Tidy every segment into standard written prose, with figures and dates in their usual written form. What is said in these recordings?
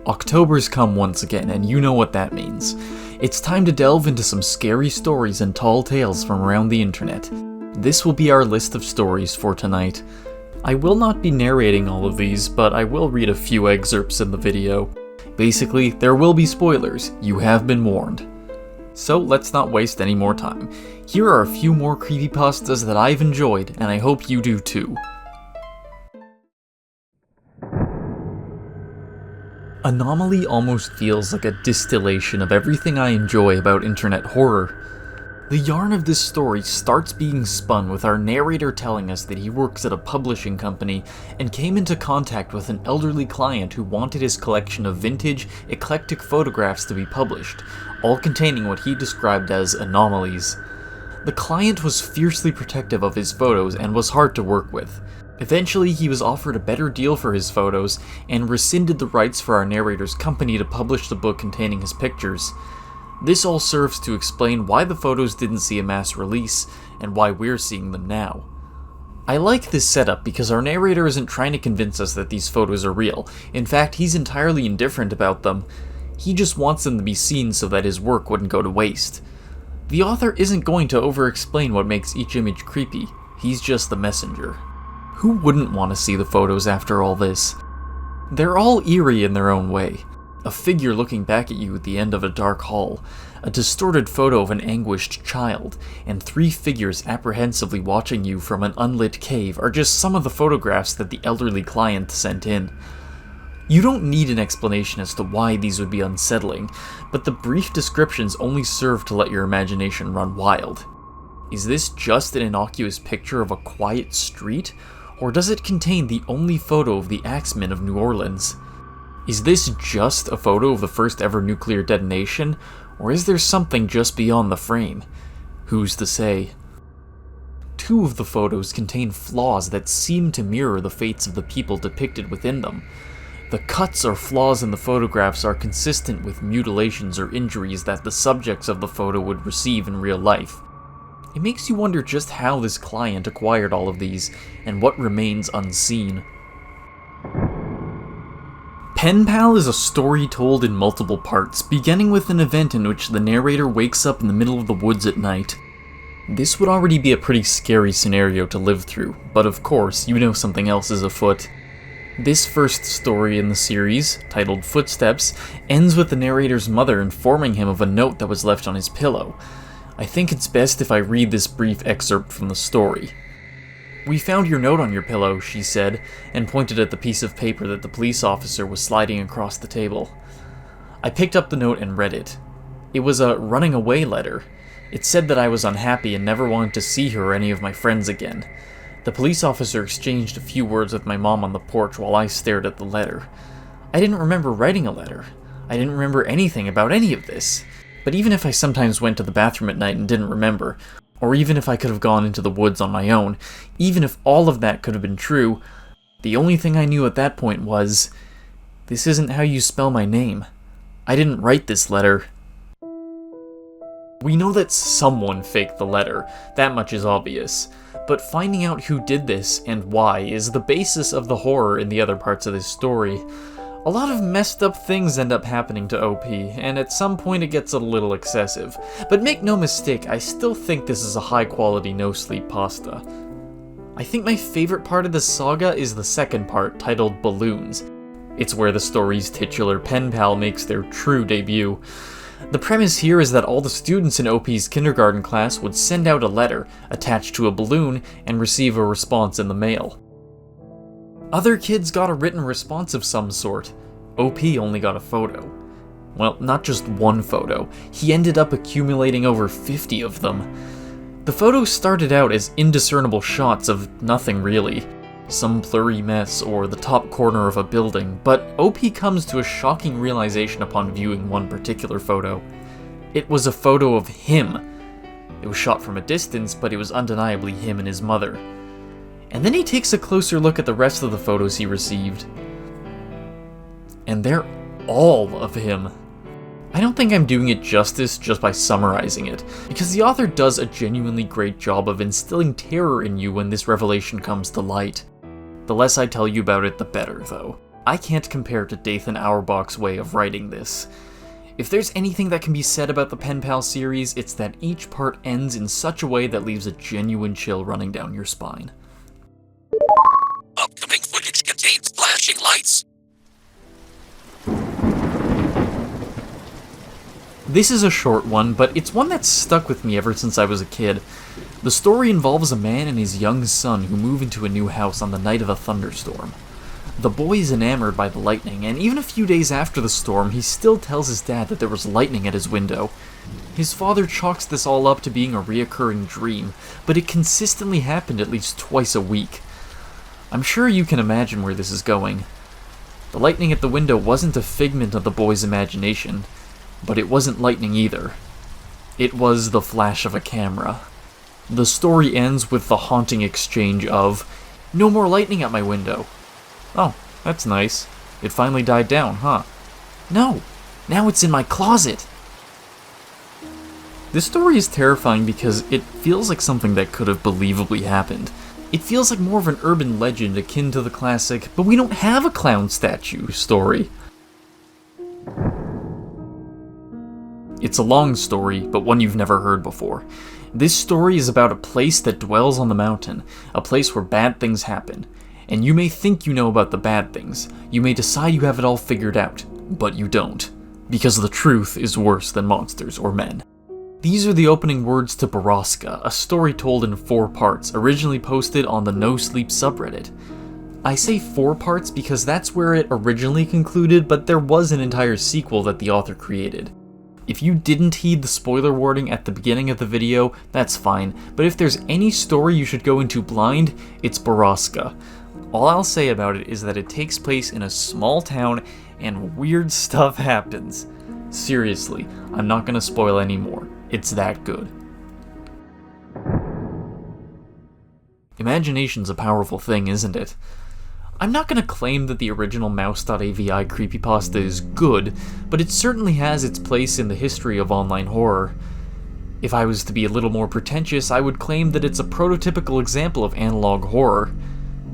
October's come once again, and you know what that means. It's time to delve into some scary stories and tall tales from around the internet. This will be our list of stories for tonight. I will not be narrating all of these, but I will read a few excerpts in the video. Basically, there will be spoilers, you have been warned. So let's not waste any more time. Here are a few more creepypastas that I've enjoyed, and I hope you do too. Anomaly almost feels like a distillation of everything I enjoy about internet horror. The yarn of this story starts being spun with our narrator telling us that he works at a publishing company and came into contact with an elderly client who wanted his collection of vintage, eclectic photographs to be published, all containing what he described as anomalies. The client was fiercely protective of his photos and was hard to work with. Eventually, he was offered a better deal for his photos and rescinded the rights for our narrator's company to publish the book containing his pictures. This all serves to explain why the photos didn't see a mass release, and why we're seeing them now. I like this setup because our narrator isn't trying to convince us that these photos are real. In fact, he's entirely indifferent about them. He just wants them to be seen so that his work wouldn't go to waste. The author isn't going to over-explain what makes each image creepy, he's just the messenger. Who wouldn't want to see the photos after all this? They're all eerie in their own way. A figure looking back at you at the end of a dark hall, a distorted photo of an anguished child, and 3 figures apprehensively watching you from an unlit cave are just some of the photographs that the elderly client sent in. You don't need an explanation as to why these would be unsettling, but the brief descriptions only serve to let your imagination run wild. Is this just an innocuous picture of a quiet street? Or does it contain the only photo of the Axemen of New Orleans? Is this just a photo of the first ever nuclear detonation, or is there something just beyond the frame? Who's to say? 2 of the photos contain flaws that seem to mirror the fates of the people depicted within them. The cuts or flaws in the photographs are consistent with mutilations or injuries that the subjects of the photo would receive in real life. It makes you wonder just how this client acquired all of these, and what remains unseen. Penpal is a story told in multiple parts, beginning with an event in which the narrator wakes up in the middle of the woods at night. This would already be a pretty scary scenario to live through, but of course, you know something else is afoot. This first story in the series, titled Footsteps, ends with the narrator's mother informing him of a note that was left on his pillow. I think it's best if I read this brief excerpt from the story. "We found your note on your pillow," she said, and pointed at the piece of paper that the police officer was sliding across the table. I picked up the note and read it. It was a running away letter. It said that I was unhappy and never wanted to see her or any of my friends again. The police officer exchanged a few words with my mom on the porch while I stared at the letter. I didn't remember writing a letter. I didn't remember anything about any of this. But even if I sometimes went to the bathroom at night and didn't remember, or even if I could have gone into the woods on my own, even if all of that could have been true, the only thing I knew at that point was, this isn't how you spell my name. I didn't write this letter. We know that someone faked the letter, that much is obvious, but finding out who did this and why is the basis of the horror in the other parts of this story. A lot of messed up things end up happening to OP, and at some point it gets a little excessive. But make no mistake, I still think this is a high quality no sleep pasta. I think my favorite part of this saga is the second part, titled Balloons. It's where the story's titular Penpal makes their true debut. The premise here is that all the students in OP's kindergarten class would send out a letter, attached to a balloon, and receive a response in the mail. Other kids got a written response of some sort. OP only got a photo. Well, not just one photo. He ended up accumulating over 50 of them. The photos started out as indiscernible shots of nothing really. Some blurry mess or the top corner of a building, but OP comes to a shocking realization upon viewing one particular photo. It was a photo of him. It was shot from a distance, but it was undeniably him and his mother. And then he takes a closer look at the rest of the photos he received. And they're all of him. I don't think I'm doing it justice just by summarizing it, because the author does a genuinely great job of instilling terror in you when this revelation comes to light. The less I tell you about it, the better, though. I can't compare to Dathan Auerbach's way of writing this. If there's anything that can be said about the Penpal series, it's that each part ends in such a way that leaves a genuine chill running down your spine. Upcoming footage contains flashing lights. This is a short one, but it's one that's stuck with me ever since I was a kid. The story involves a man and his young son who move into a new house on the night of a thunderstorm. The boy is enamored by the lightning, and even a few days after the storm, he still tells his dad that there was lightning at his window. His father chalks this all up to being a reoccurring dream, but it consistently happened at least twice a week. I'm sure you can imagine where this is going. The lightning at the window wasn't a figment of the boy's imagination, but it wasn't lightning either. It was the flash of a camera. The story ends with the haunting exchange of, "No more lightning at my window." "Oh, that's nice. It finally died down, huh?" "No, now it's in my closet." This story is terrifying because it feels like something that could have believably happened. It feels like more of an urban legend akin to the classic, "but we don't have a clown statue" story. It's a long story, but one you've never heard before. This story is about a place that dwells on the mountain, a place where bad things happen. And you may think you know about the bad things, you may decide you have it all figured out, but you don't. Because the truth is worse than monsters or men. These are the opening words to Borrasca, a story told in 4 parts, originally posted on the No Sleep subreddit. I say 4 parts because that's where it originally concluded, but there was an entire sequel that the author created. If you didn't heed the spoiler warning at the beginning of the video, that's fine, but if there's any story you should go into blind, it's Borrasca. All I'll say about it is that it takes place in a small town and weird stuff happens. Seriously, I'm not gonna spoil any more. It's that good. Imagination's a powerful thing, isn't it? I'm not gonna claim that the original Mouse.avi creepypasta is good, but it certainly has its place in the history of online horror. If I was to be a little more pretentious, I would claim that it's a prototypical example of analog horror.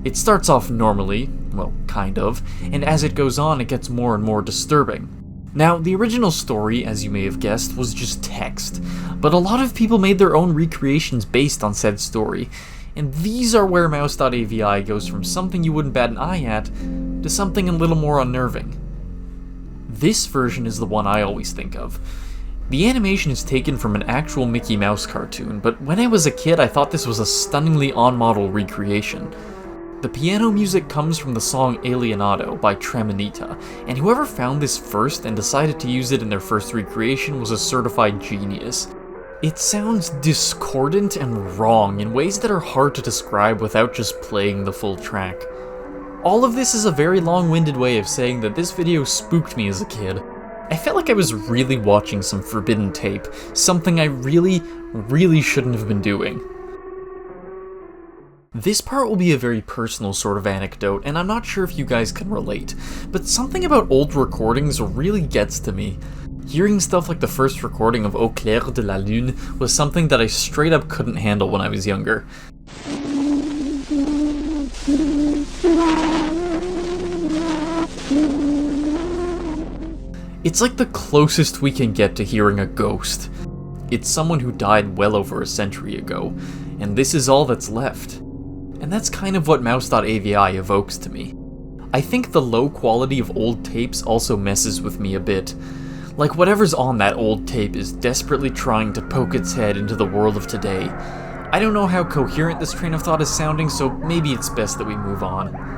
It starts off normally, well, kind of, and as it goes on, it gets more and more disturbing. Now, the original story, as you may have guessed, was just text, but a lot of people made their own recreations based on said story, and these are where Mouse.avi goes from something you wouldn't bat an eye at, to something a little more unnerving. This version is the one I always think of. The animation is taken from an actual Mickey Mouse cartoon, but when I was a kid I thought this was a stunningly on-model recreation. The piano music comes from the song Alienado by Tremonita, and whoever found this first and decided to use it in their first recreation was a certified genius. It sounds discordant and wrong in ways that are hard to describe without just playing the full track. All of this is a very long-winded way of saying that this video spooked me as a kid. I felt like I was really watching some forbidden tape, something I really shouldn't have been doing. This part will be a very personal sort of anecdote, and I'm not sure if you guys can relate, but something about old recordings really gets to me. Hearing stuff like the first recording of Au clair de la lune was something that I straight up couldn't handle when I was younger. It's like the closest we can get to hearing a ghost. It's someone who died well over a century ago, and this is all that's left. And that's kind of what Mouse.avi evokes to me. I think the low quality of old tapes also messes with me a bit. Like whatever's on that old tape is desperately trying to poke its head into the world of today. I don't know how coherent this train of thought is sounding, so maybe it's best that we move on.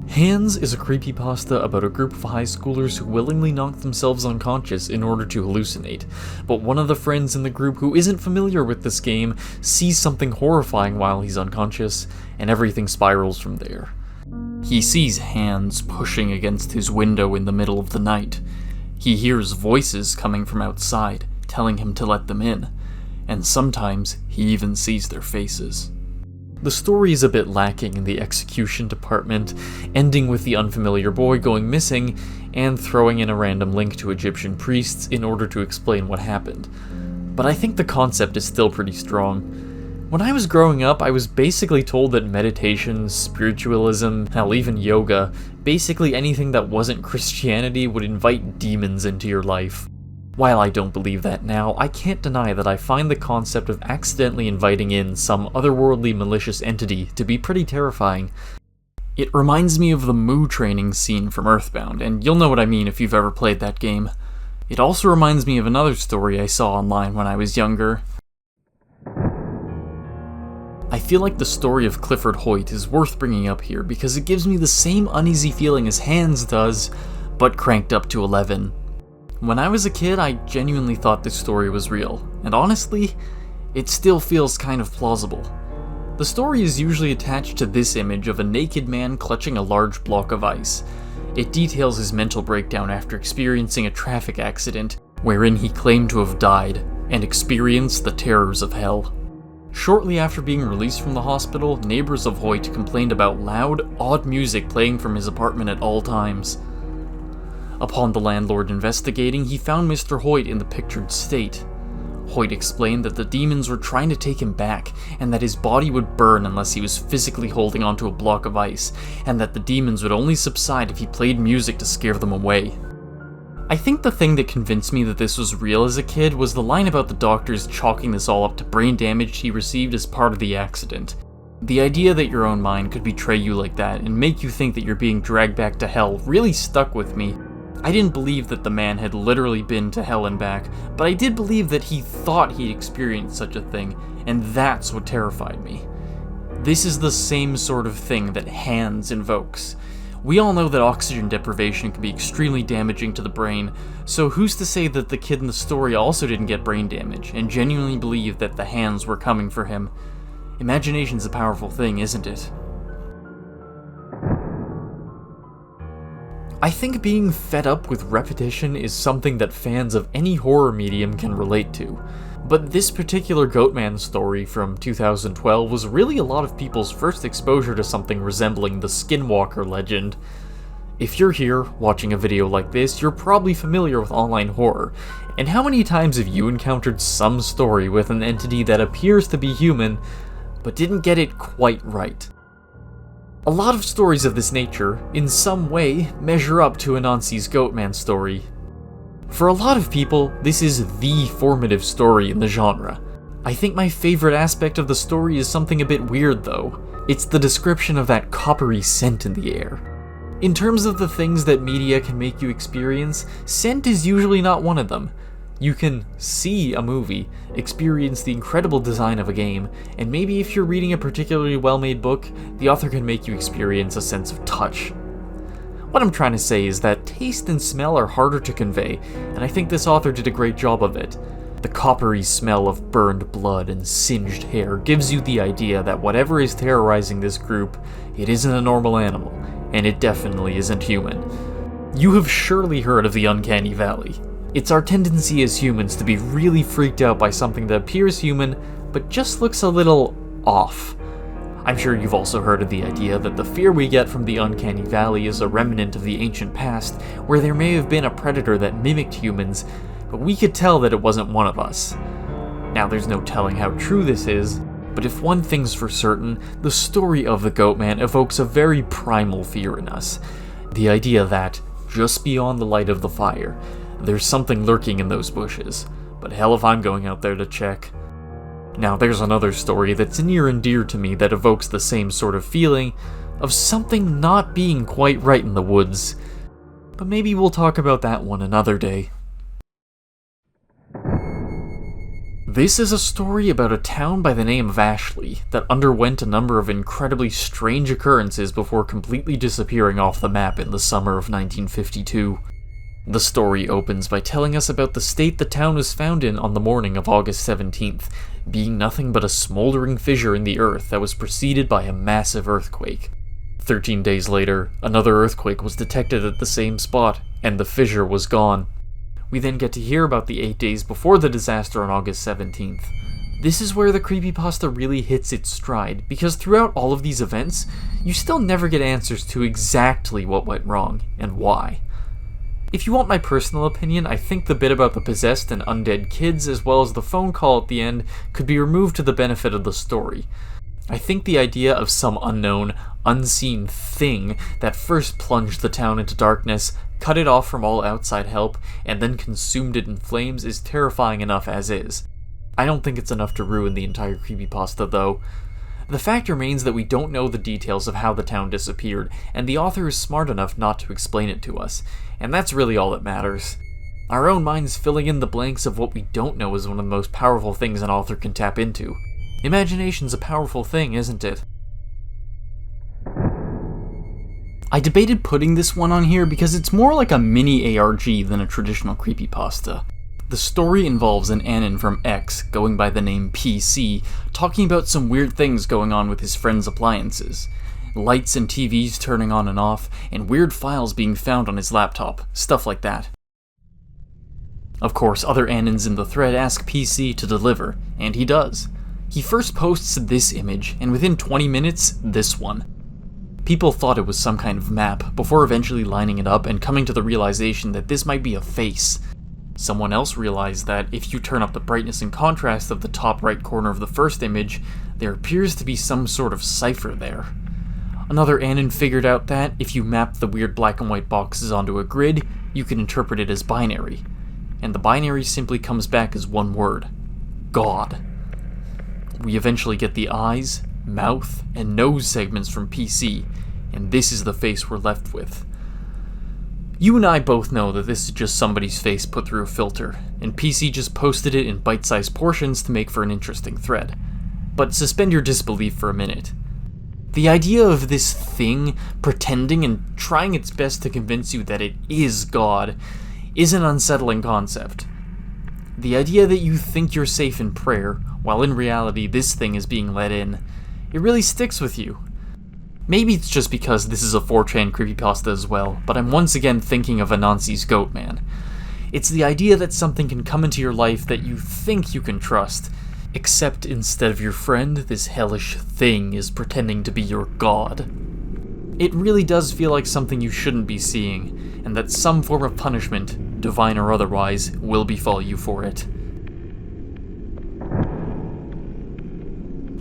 Hands is a creepypasta about a group of high schoolers who willingly knock themselves unconscious in order to hallucinate, but one of the friends in the group who isn't familiar with this game sees something horrifying while he's unconscious, and everything spirals from there. He sees hands pushing against his window in the middle of the night. He hears voices coming from outside, telling him to let them in, and sometimes he even sees their faces. The story is a bit lacking in the execution department, ending with the unfamiliar boy going missing and throwing in a random link to Egyptian priests in order to explain what happened. But I think the concept is still pretty strong. When I was growing up, I was basically told that meditation, spiritualism, hell, even yoga, basically anything that wasn't Christianity would invite demons into your life. While I don't believe that now, I can't deny that I find the concept of accidentally inviting in some otherworldly malicious entity to be pretty terrifying. It reminds me of the Moo training scene from Earthbound, and you'll know what I mean if you've ever played that game. It also reminds me of another story I saw online when I was younger. I feel like the story of Clifford Hoyt is worth bringing up here because it gives me the same uneasy feeling as Hans does, but cranked up to 11. When I was a kid, I genuinely thought this story was real, and honestly, it still feels kind of plausible. The story is usually attached to this image of a naked man clutching a large block of ice. It details his mental breakdown after experiencing a traffic accident, wherein he claimed to have died, and experienced the terrors of hell. Shortly after being released from the hospital, neighbors of Hoyt complained about loud, odd music playing from his apartment at all times. Upon the landlord investigating, he found Mr. Hoyt in the pictured state. Hoyt explained that the demons were trying to take him back, and that his body would burn unless he was physically holding onto a block of ice, and that the demons would only subside if he played music to scare them away. I think the thing that convinced me that this was real as a kid was the line about the doctors chalking this all up to brain damage he received as part of the accident. The idea that your own mind could betray you like that and make you think that you're being dragged back to hell really stuck with me. I didn't believe that the man had literally been to hell and back, but I did believe that he thought he'd experienced such a thing, and that's what terrified me. This is the same sort of thing that Hans invokes. We all know that oxygen deprivation can be extremely damaging to the brain, so who's to say that the kid in the story also didn't get brain damage, and genuinely believed that the hands were coming for him? Imagination's a powerful thing, isn't it? I think being fed up with repetition is something that fans of any horror medium can relate to. But this particular Goatman story from 2012 was really a lot of people's first exposure to something resembling the Skinwalker legend. If you're here, watching a video like this, you're probably familiar with online horror, and how many times have you encountered some story with an entity that appears to be human, but didn't get it quite right? A lot of stories of this nature, in some way, measure up to Anansi's Goatman story. For a lot of people, this is the formative story in the genre. I think my favorite aspect of the story is something a bit weird though. It's the description of that coppery scent in the air. In terms of the things that media can make you experience, scent is usually not one of them. You can see a movie, experience the incredible design of a game, and maybe if you're reading a particularly well-made book, the author can make you experience a sense of touch. What I'm trying to say is that taste and smell are harder to convey, and I think this author did a great job of it. The coppery smell of burned blood and singed hair gives you the idea that whatever is terrorizing this group, it isn't a normal animal, and it definitely isn't human. You have surely heard of the Uncanny Valley. It's our tendency as humans to be really freaked out by something that appears human, but just looks a little off. I'm sure you've also heard of the idea that the fear we get from the Uncanny Valley is a remnant of the ancient past, where there may have been a predator that mimicked humans, but we could tell that it wasn't one of us. Now there's no telling how true this is, but if one thing's for certain, the story of the Goatman evokes a very primal fear in us. The idea that, just beyond the light of the fire, there's something lurking in those bushes, but hell if I'm going out there to check. Now there's another story that's near and dear to me that evokes the same sort of feeling of something not being quite right in the woods, but maybe we'll talk about that one another day. This is a story about a town by the name of Ashley that underwent a number of incredibly strange occurrences before completely disappearing off the map in the summer of 1952. The story opens by telling us about the state the town was found in on the morning of August 17th, being nothing but a smoldering fissure in the earth that was preceded by a massive earthquake. 13 days later, another earthquake was detected at the same spot, and the fissure was gone. We then get to hear about the 8 days before the disaster on August 17th. This is where the creepypasta really hits its stride, because throughout all of these events, you still never get answers to exactly what went wrong, and why. If you want my personal opinion, I think the bit about the possessed and undead kids, as well as the phone call at the end, could be removed to the benefit of the story. I think the idea of some unknown, unseen thing that first plunged the town into darkness, cut it off from all outside help, and then consumed it in flames is terrifying enough as is. I don't think it's enough to ruin the entire creepypasta, though. The fact remains that we don't know the details of how the town disappeared, and the author is smart enough not to explain it to us, and that's really all that matters. Our own minds filling in the blanks of what we don't know is one of the most powerful things an author can tap into. Imagination's a powerful thing, isn't it? I debated putting this one on here because it's more like a mini ARG than a traditional creepypasta. The story involves an Anon from X, going by the name PC, talking about some weird things going on with his friend's appliances. Lights and TVs turning on and off, and weird files being found on his laptop, stuff like that. Of course, other Anons in the thread ask PC to deliver, and he does. He first posts this image, and within 20 minutes, this one. People thought it was some kind of map, before eventually lining it up and coming to the realization that this might be a face. Someone else realized that if you turn up the brightness and contrast of the top right corner of the first image, there appears to be some sort of cipher there. Another Anon figured out that if you map the weird black and white boxes onto a grid, you can interpret it as binary. And the binary simply comes back as one word: God. We eventually get the eyes, mouth, and nose segments from PC, and this is the face we're left with. You and I both know that this is just somebody's face put through a filter, and PC just posted it in bite-sized portions to make for an interesting thread. But suspend your disbelief for a minute. The idea of this thing pretending and trying its best to convince you that it is God is an unsettling concept. The idea that you think you're safe in prayer, while in reality this thing is being let in, it really sticks with you. Maybe it's just because this is a 4chan creepypasta as well, but I'm once again thinking of Anansi's Goatman. It's the idea that something can come into your life that you think you can trust, except instead of your friend, this hellish thing is pretending to be your god. It really does feel like something you shouldn't be seeing, and that some form of punishment, divine or otherwise, will befall you for it.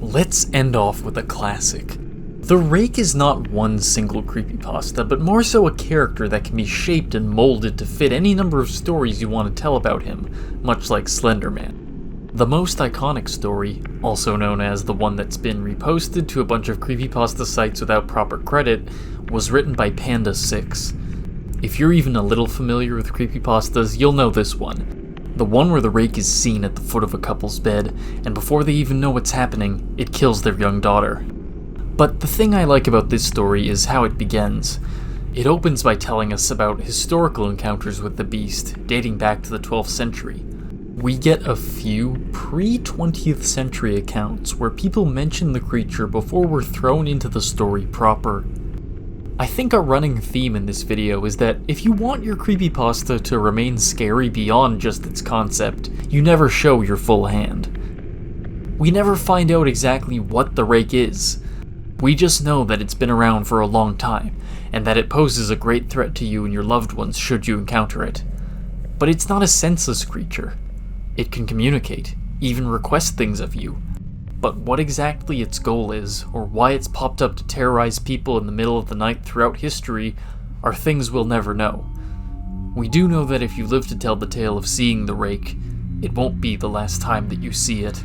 Let's end off with a classic. The Rake is not one single creepypasta, but more so a character that can be shaped and molded to fit any number of stories you want to tell about him, much like Slender Man. The most iconic story, also known as the one that's been reposted to a bunch of creepypasta sites without proper credit, was written by Panda6. If you're even a little familiar with creepypastas, you'll know this one. The one where the Rake is seen at the foot of a couple's bed, and before they even know what's happening, it kills their young daughter. But the thing I like about this story is how it begins. It opens by telling us about historical encounters with the beast, dating back to the 12th century. We get a few pre-20th century accounts where people mention the creature before we're thrown into the story proper. I think a running theme in this video is that if you want your creepypasta to remain scary beyond just its concept, you never show your full hand. We never find out exactly what the Rake is. We just know that it's been around for a long time, and that it poses a great threat to you and your loved ones should you encounter it. But it's not a senseless creature. It can communicate, even request things of you. But what exactly its goal is, or why it's popped up to terrorize people in the middle of the night throughout history, are things we'll never know. We do know that if you live to tell the tale of seeing the Rake, it won't be the last time that you see it.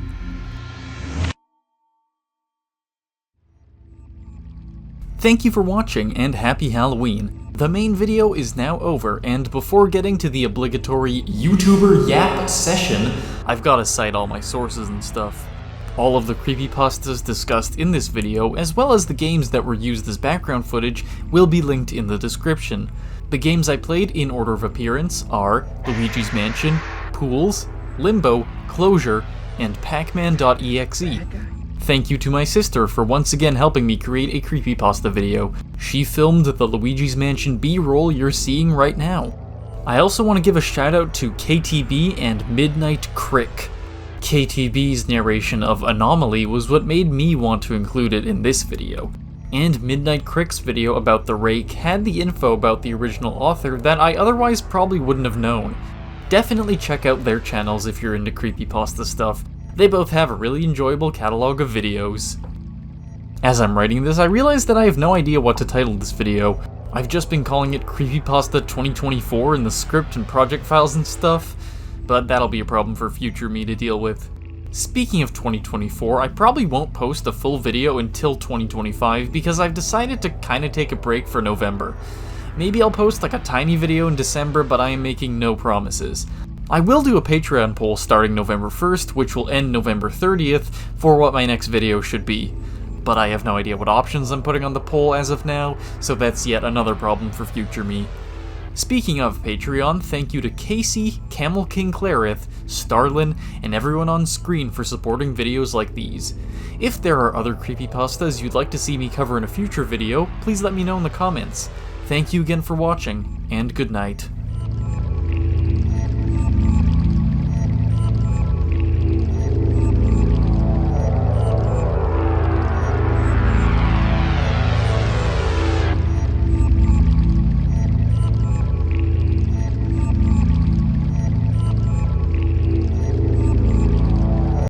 Thank you for watching, and happy Halloween. The main video is now over, and before getting to the obligatory YouTuber Yap session, I've gotta cite all my sources and stuff. All of the creepypastas discussed in this video, as well as the games that were used as background footage, will be linked in the description. The games I played in order of appearance are Luigi's Mansion, Pools, Limbo, Closure, and pacman.exe. Thank you to my sister for once again helping me create a creepypasta video. She filmed the Luigi's Mansion B-roll you're seeing right now. I also want to give a shout out to K.T.B and Midnight Krick. K.T.B's narration of Anomaly was what made me want to include it in this video. And Midnight Krick's video about the Rake had the info about the original author that I otherwise probably wouldn't have known. Definitely check out their channels if you're into creepypasta stuff. They both have a really enjoyable catalog of videos. As I'm writing this, I realize that I have no idea what to title this video. I've just been calling it Creepypasta 2024 in the script and project files and stuff, but that'll be a problem for future me to deal with. Speaking of 2024, I probably won't post a full video until 2025 because I've decided to kinda take a break for November. Maybe I'll post like a tiny video in December, but I am making no promises. I will do a Patreon poll starting November 1st, which will end November 30th, for what my next video should be. But I have no idea what options I'm putting on the poll as of now, so that's yet another problem for future me. Speaking of Patreon, thank you to Casey, Camel King Clarith, Starlin, and everyone on screen for supporting videos like these. If there are other creepypastas you'd like to see me cover in a future video, please let me know in the comments. Thank you again for watching, and good night.